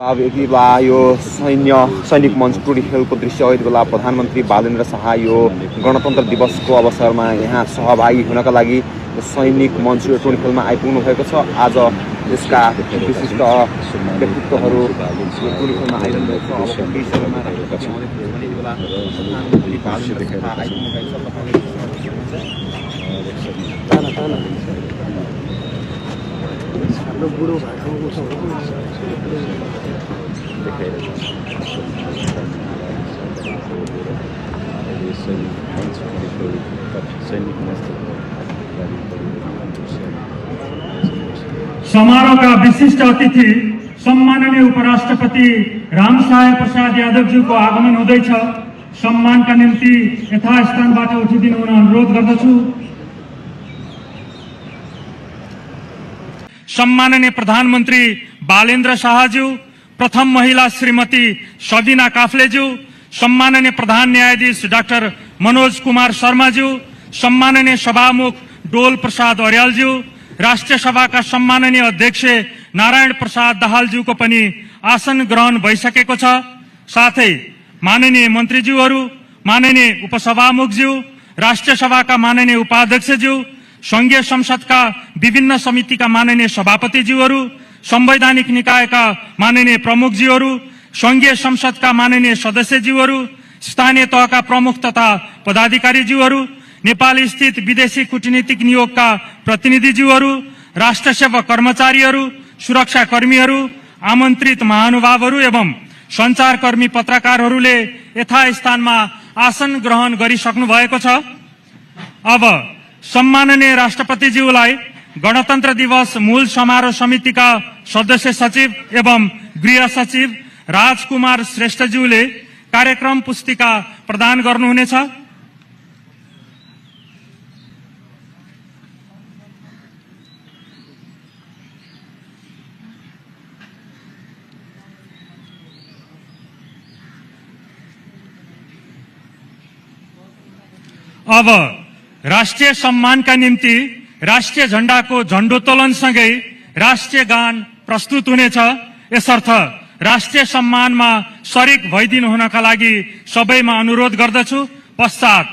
अब यति बेला यो सैनिक मञ्च टोली खेलको दृश्य हो। यति बेला प्रधानमन्त्री बालेन्द्र शाह यो गणतन्त्र दिवसको अवसरमा यहाँ सहभागी हुनका लागि सैनिक मञ्च यो टोली खेलमा आइपुग्नु भएको छ। आज यसका विशिष्ट व्यक्तित्वहरू यो टोली खेलमा आइरहनु भएको छ। अब केही समयमा प्रधानमन्त्री बालेन्द्र शाह आइपुग्नु भएको छ। बुढो समारोह का विशिष्ट अतिथि सम्माननीय उपराष्ट्रपति रामसहाय प्रसाद यादव जी को आगमन हुँदैछ। सम्मान का निम्ति यथास्थानबाट उठिदिनु हुन अनुरोध गर्दछु। सम्माननीय प्रधानमन्त्री बालेन्द्र शाहज्यू, प्रथम महिला श्रीमती सबिना काफ्लेज्यू, सम्माननीय प्रधान न्यायाधीश डाक्टर मनोज कुमार शर्माज्यू, सम्माननीय सभामुख डोल प्रसाद अर्यालज्यू, राष्ट्रिय सभाका सम्माननीय अध्यक्ष नारायण प्रसाद दाहालज्यूको पनि आसन ग्रहण भइसकेको छ। साथै माननीय मन्त्रीज्यूहरू, माननीय उपसभामुखज्यू, राष्ट्रिय सभाका माननीय उपाध्यक्षज्यू, संघीय संसदका विभिन्न समितिका माननीय सभापतिज्यूहरू, संवैधानिक निकायका माननीय प्रमुखज्यूहरू, संघीय संसदका माननीय सदस्यज्यूहरू, स्थानीय तहका प्रमुख तथा पदाधिकारीज्यूहरू, नेपाल स्थित विदेशी कूटनीतिक नियोगका प्रतिनिधिज्यूहरू, राष्ट्र सेवक कर्मचारीहरू, सुरक्षा कर्मीहरू, आमन्त्रित महानुभावहरू एवं सञ्चारकर्मी पत्रकारहरूले यथास्थानमा आसन ग्रहण गरिसक्नु भएको छ। अब सम्माननीय राष्ट्रपतिज्यूलाई गणतन्त्र दिवस मूल समारोह समितिका सदस्य सचिव एवं गृह सचिव राजकुमार श्रेष्ठज्यूले कार्यक्रम पुस्तिका प्रदान गर्नुहुनेछ। अब राष्ट्रिय सम्मानका निम्ति राष्ट्रिय झण्डाको झण्डोत्तोलनसँगै राष्ट्रिय गान प्रस्तुत हुनेछ। यसर्थ राष्ट्रिय सम्मानमा शरीक भइदिनु हुनका लागि सबैमा अनुरोध गर्दछु। पश्चात